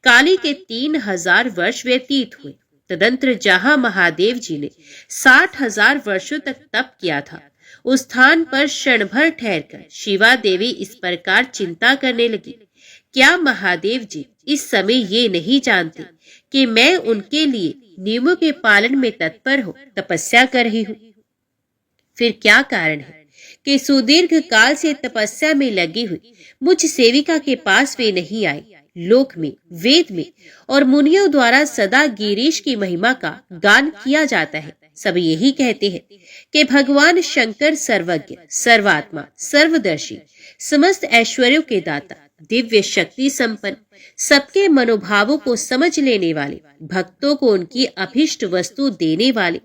Speaker 2: काली के 3000 वर्ष व्यतीत हुए। तदंतर जहां महादेव जी ने 60,000 वर्षों तक तप किया था, उस स्थान पर क्षण भर ठहरकर शिवा देवी इस प्रकार चिंता करने लगी, क्या महादेव जी इस समय ये नहीं जानते कि मैं उनके लिए नियमों के पालन में तत्पर हो तपस्या कर रही हूँ? फिर क्या कारण है कि सुदीर्घ काल से तपस्या में लगी हुई मुझ सेविका के पास वे नहीं आए? लोक में, वेद में और मुनियों द्वारा सदा गिरीश की महिमा का गान किया जाता है। सब यही कहते हैं कि भगवान शंकर सर्वज्ञ, सर्वात्मा, सर्वदर्शी, समस्त ऐश्वर्यों के दाता, दिव्य शक्ति संपन्न, सबके मनोभावों को समझ लेने वाले, भक्तों को उनकी अभिष्ट वस्तु देने वाले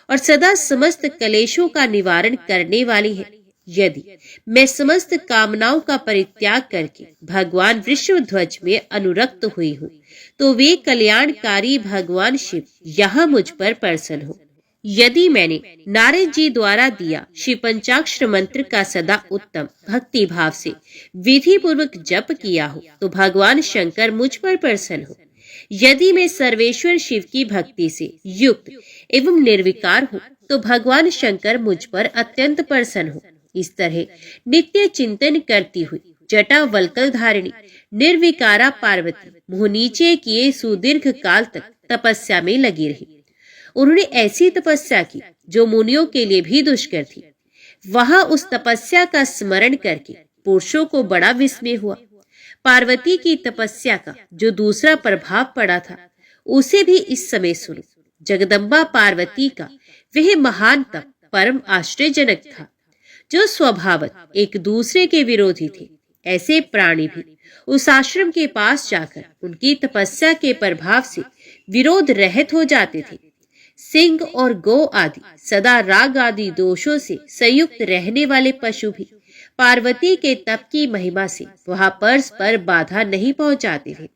Speaker 2: और सदा समस्त कलेशों का निवारण करने वाली है। यदि मैं समस्त कामनाओं का परित्याग करके भगवान वृषभध्वज में अनुरक्त हुई हूँ, तो वे कल्याणकारी भगवान शिव यहाँ मुझ पर प्रसन्न हो। यदि मैंने नारद जी द्वारा दिया शिव पंचाक्षर मंत्र का सदा उत्तम भक्ति भाव से विधि पूर्वक जप किया हो, तो भगवान शंकर मुझ पर प्रसन्न हो। यदि मैं सर्वेश्वर शिव की भक्ति से युक्त एवं निर्विकार हूँ, तो भगवान शंकर मुझ पर अत्यंत प्रसन्न हो। इस तरह नित्य चिंतन करती हुई जटा वल्कल धारिणी निर्विकारा पार्वती मुंह नीचे किए सुदीर्घ काल तक तपस्या में लगी रही। उन्होंने ऐसी तपस्या की जो मुनियों के लिए भी दुष्कर थी। वहां उस तपस्या का स्मरण करके पुरुषों को बड़ा विस्मय हुआ। पार्वती की तपस्या का जो दूसरा प्रभाव पड़ा था, उसे भी इस समय सुनो। जगदम्बा पार्वती का वह महान तप परम आश्चर्यजनक था। जो स्वभावत एक दूसरे के विरोधी थे, ऐसे प्राणी भी उस आश्रम के पास जाकर उनकी तपस्या के प्रभाव से विरोध रहित हो जाते थे। सिंह और गौ आदि सदा राग आदि दोषों से संयुक्त रहने वाले पशु भी पार्वती के तप की महिमा से वहां परस्पर बाधा नहीं पहुंचाते थे।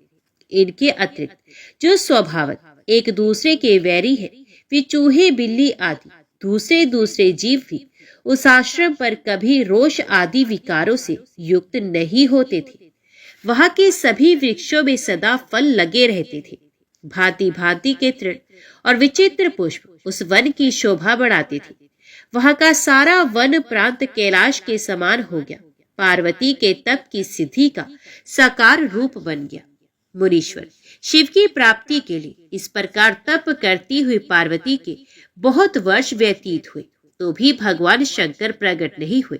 Speaker 2: इनके अतिरिक्त जो स्वभावत एक दूसरे के वैरी है, वे चूहे, बिल्ली आदि दूसरे जीव भी उस आश्रम पर कभी रोष आदि विकारों से युक्त नहीं होते थे। वहां के सभी वृक्षों में सदा फल लगे रहते थे। भांति भांति के तृण और विचित्र पुष्प उस वन की शोभा बढ़ाते थे। वहां का सारा वन प्रांत कैलाश के समान हो गया। पार्वती के तप की सिद्धि का साकार रूप बन गया। मुनीश्वर शिव की प्राप्ति के लिए इस प्रकार तप करती हुई पार्वती के बहुत वर्ष व्यतीत हुए, तो भी भगवान शंकर प्रकट नहीं हुए।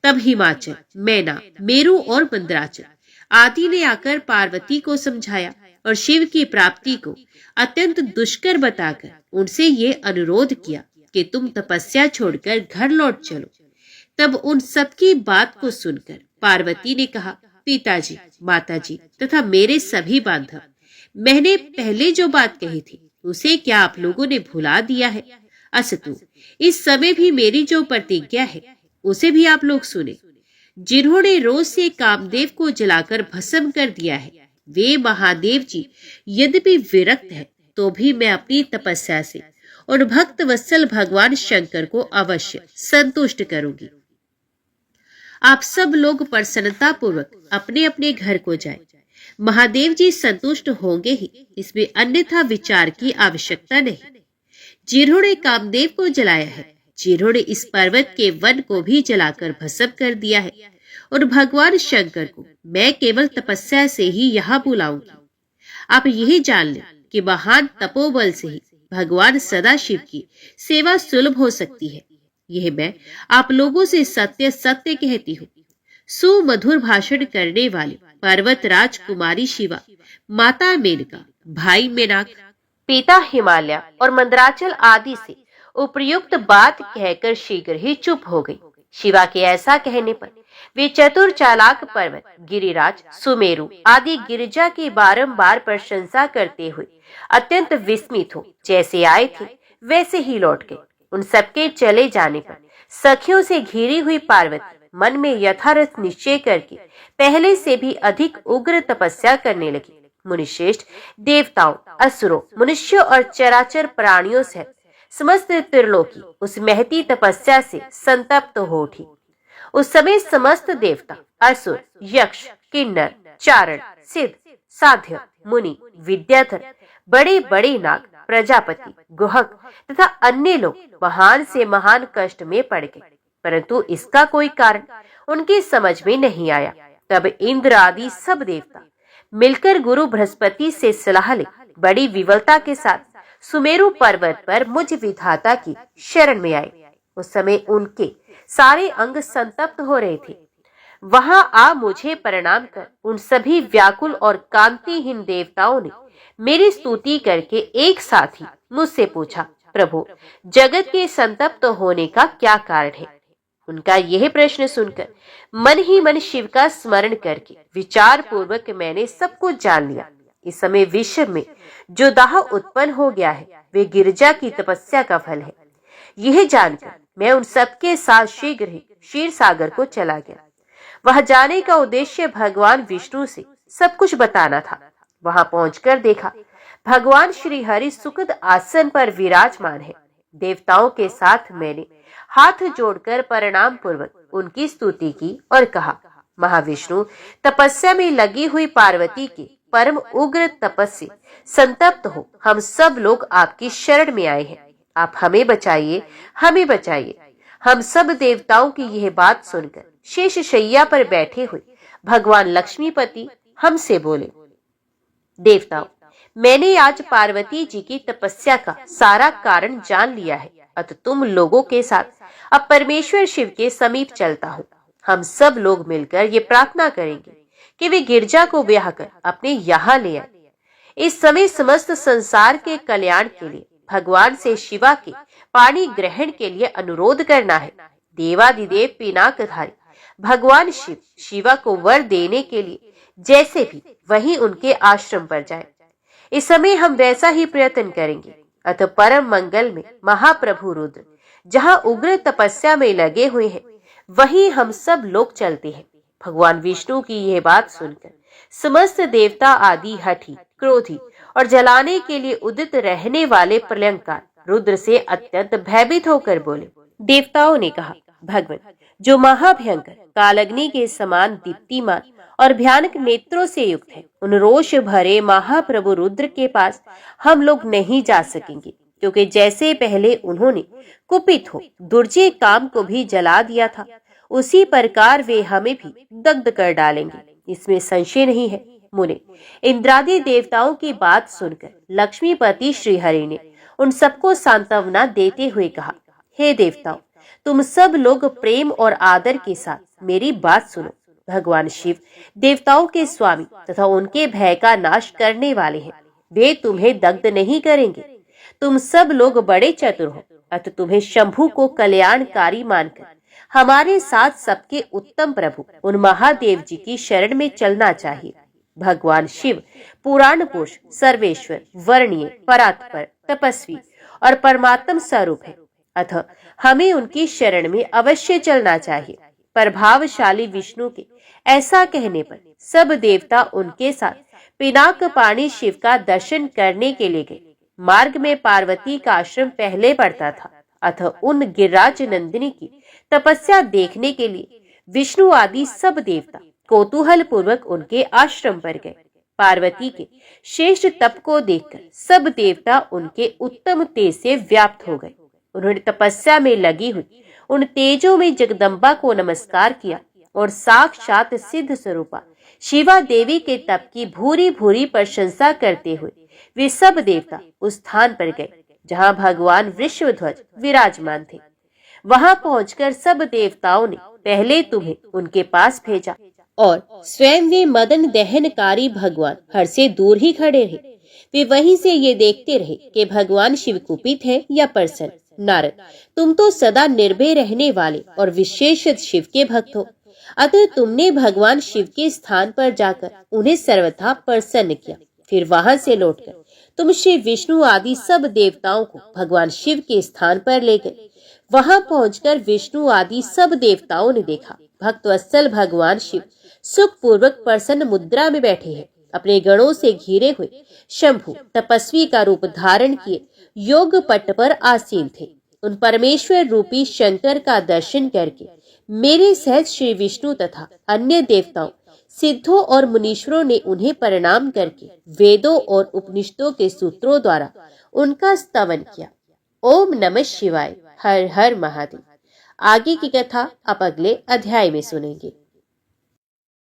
Speaker 2: तब हिमाचल, मैना, मेरु और मंदराचल आदि ने आकर पार्वती को समझाया और शिव की प्राप्ति को अत्यंत दुष्कर बताकर उनसे ये अनुरोध किया कि तुम तपस्या छोड़कर घर लौट चलो। तब उन सबकी बात को सुनकर पार्वती ने कहा, पिताजी, माताजी तथा मेरे सभी बांधव, मैंने पहले जो बात कही थी उसे क्या आप लोगों ने भुला दिया है? अस्तु, इस समय भी मेरी जो प्रतिज्ञा है उसे भी आप लोग सुने। जिन्होंने रोज से कामदेव को जलाकर भस्म कर दिया है, वे महादेव जी यद्यपि विरक्त है, तो भी मैं अपनी तपस्या से और भक्त वत्सल भगवान शंकर को अवश्य संतुष्ट करूंगी। आप सब लोग प्रसन्नता पूर्वक अपने अपने घर को जाएं। महादेव जी संतुष्ट होंगे ही, इसमें अन्यथा विचार की आवश्यकता नहीं। जिन्होंने कामदेव को जलाया है, जिन्होंने इस पर्वत के वन को भी जलाकर भस्म कर दिया है, और भगवान शंकर को मैं केवल तपस्या से ही यहाँ बुलाऊंगी। आप यही जान लें कि महान तपोबल से ही भगवान सदाशिव की सेवा सुलभ हो सकती है। यह मैं आप लोगों से सत्य सत्य कहती हूँ। सुमधुर भाषण करने वाली पर्वत राजकुमारी शिवा, माता मेनका, भाई मेनाक,
Speaker 1: पिता हिमालय और मंदराचल आदि से उपयुक्त बात कहकर शीघ्र ही चुप हो गई। शिवा के ऐसा कहने पर वे चतुर चालाक पर्वत, गिरिराज, सुमेरु आदि गिरिजा की बारंबार प्रशंसा करते हुए अत्यंत विस्मित हो जैसे आए थे वैसे ही लौट गए। उन सबके चले जाने पर सखियों से घिरी हुई पार्वती मन में यथार्थ निश्चय करके पहले से भी अधिक उग्र तपस्या करने लगी। मुनिश्रेष्ठ, देवताओं, असुरों, मनुष्यों और चराचर प्राणियों से समस्त त्रिलोकी उस महती तपस्या से संतप्त हो उठी। उस समय समस्त देवता, असुर, यक्ष, किन्नर, चारण, सिद्ध, साध्य, मुनि, विद्याधर, बड़े बड़े नाग, प्रजापति, गुहक तथा अन्य लोग महान से महान कष्ट में पड़ गए, परंतु इसका कोई कारण उनकी समझ में नहीं आया। तब इंद्र आदि सब देवता मिलकर गुरु बृहस्पति से सलाह ले बड़ी विवलता के साथ सुमेरु पर्वत पर मुझ विधाता की शरण में आए। उस समय उनके सारे अंग संतप्त हो रहे थे। वहां आ मुझे प्रणाम कर उन सभी व्याकुल और कांतिहीन देवताओं ने मेरी स्तुति करके एक साथ ही मुझसे पूछा, प्रभु, जगत के संतप्त होने का क्या कारण है? उनका यह प्रश्न सुनकर मन ही मन शिव का स्मरण करके विचार पूर्वक मैंने सब कुछ जान लिया। इस समय विश्व में जो दाह उत्पन्न हो गया है वे गिरजा की तपस्या का फल है। यह जानकर मैं उन सबके साथ शीघ्र ही क्षीर सागर को चला गया। वहां जाने का उद्देश्य भगवान विष्णु से सब कुछ बताना था। वहां पहुंचकर देखा भगवान श्री हरि सुखद आसन पर विराजमान है। देवताओं के साथ मैंने हाथ जोड़कर प्रणाम पूर्वक उनकी स्तुति की और कहा, महाविष्णु, तपस्या में लगी हुई पार्वती के परम उग्र तपस्या संतप्त हो हम सब लोग आपकी शरण में आए हैं। आप हमें बचाइए, हमें बचाइए। हम सब देवताओं की यह बात सुनकर शेष शैया पर बैठे हुए भगवान लक्ष्मीपति हमसे बोले, देवताओं, मैंने आज पार्वती जी की तपस्या का सारा कारण जान लिया है। अतः तुम लोगों के साथ अब परमेश्वर शिव के समीप चलता हूँ। हम सब लोग मिलकर ये प्रार्थना करेंगे कि वे गिरजा को ब्याह कर अपने यहाँ ले आए। इस समय समस्त संसार के कल्याण के लिए भगवान से शिवा के पाणी ग्रहण के लिए अनुरोध करना है। देवादिदेव पिनाकधारी भगवान शिव शिवा को वर देने के लिए जैसे भी वहीं उनके आश्रम पर जाए। इस समय हम वैसा ही प्रयत्न करेंगे। अतः परम मंगल में महाप्रभु रुद्र जहाँ उग्र तपस्या में लगे हुए हैं वहीं हम सब लोग चलते हैं। भगवान विष्णु की यह बात सुनकर समस्त देवता आदि हठी, क्रोधी और जलाने के लिए उदित रहने वाले प्रलयंकार रुद्र से अत्यंत भयभीत होकर बोले। देवताओं ने कहा, भगवान, जो महाभयंकर कालग्नि के समान दीप्तिमान और भयानक नेत्रों से युक्त है, उन रोष भरे महाप्रभु रुद्र के पास हम लोग नहीं जा सकेंगे, क्योंकि जैसे पहले उन्होंने कुपित हो दुर्जय काम को भी जला दिया था, उसी प्रकार वे हमें भी दग्ध कर डालेंगे, इसमें संशय नहीं है। मुने, इंद्रादि देवताओं की बात सुनकर लक्ष्मीपति श्रीहरि ने उन सबको सांत्वना देते हुए कहा, हे देवताओं, तुम सब लोग प्रेम और आदर के साथ मेरी बात सुनो। भगवान शिव देवताओं के स्वामी तथा उनके भय का नाश करने वाले हैं। वे तुम्हें दग्ध नहीं करेंगे। तुम सब लोग बड़े चतुर हो, अतः तुम्हें शंभु को कल्याणकारी मानकर हमारे साथ सबके उत्तम प्रभु उन महादेव जी की शरण में चलना चाहिए। भगवान शिव पुराण पुरुष, सर्वेश्वर, वर्णीय, परात्पर, तपस्वी और परमात्म स्वरूप है। अतः हमें उनकी शरण में अवश्य चलना चाहिए। प्रभावशाली विष्णु के ऐसा कहने पर सब देवता उनके साथ पिनाक पाणी शिव का दर्शन करने के लिए गए। मार्ग में पार्वती का आश्रम पहले पड़ता था, अतः उन गिरिराज नंदिनी की तपस्या देखने के लिए विष्णु आदि सब देवता कौतूहल पूर्वक उनके आश्रम पर गए। पार्वती के श्रेष्ठ तप को देखकर सब देवता उनके उत्तम तेज से व्याप्त हो गए। उन्होंने तपस्या में लगी हुई उन तेजों में जगदम्बा को नमस्कार किया और साक्षात सिद्ध स्वरूपा शिवा देवी के तप की भूरी भूरी प्रशंसा करते हुए वे सब देवता उस स्थान पर गए जहां भगवान वृषभध्वज विराजमान थे। वहां पहुंचकर सब देवताओं ने पहले तुम्हें उनके पास भेजा और स्वयं वे मदन दहनकारी भगवान हर से दूर ही खड़े रहे। वे वहीं से ये देखते रहे कि भगवान शिव कुपित है या प्रसन्न। नारद, तुम तो सदा निर्भय रहने वाले और विशेष शिव के भक्त हो, अतः तुमने भगवान शिव के स्थान पर जाकर उन्हें सर्वथा प्रसन्न किया। फिर वहां से लौटकर
Speaker 2: तुम श्री विष्णु आदि सब देवताओं को भगवान शिव के स्थान पर ले गए। वहां पहुंचकर विष्णु आदि सब देवताओं ने देखा भक्तवत्सल भगवान शिव सुखपूर्वक प्रसन्न मुद्रा में बैठे हैं। अपने गणों से घिरे हुए शंभु तपस्वी का रूप धारण किए योग पट्ट पर आसीन थे। उन परमेश्वर रूपी शंकर का दर्शन करके मेरे सहित श्री विष्णु तथा अन्य देवताओं, सिद्धों और मुनीश्वरों ने उन्हें प्रणाम करके वेदों और उपनिषदों के सूत्रों द्वारा उनका स्तवन किया। ओम नमः शिवाय, हर हर महादेव। आगे की कथा आप अगले अध्याय में सुनेंगे।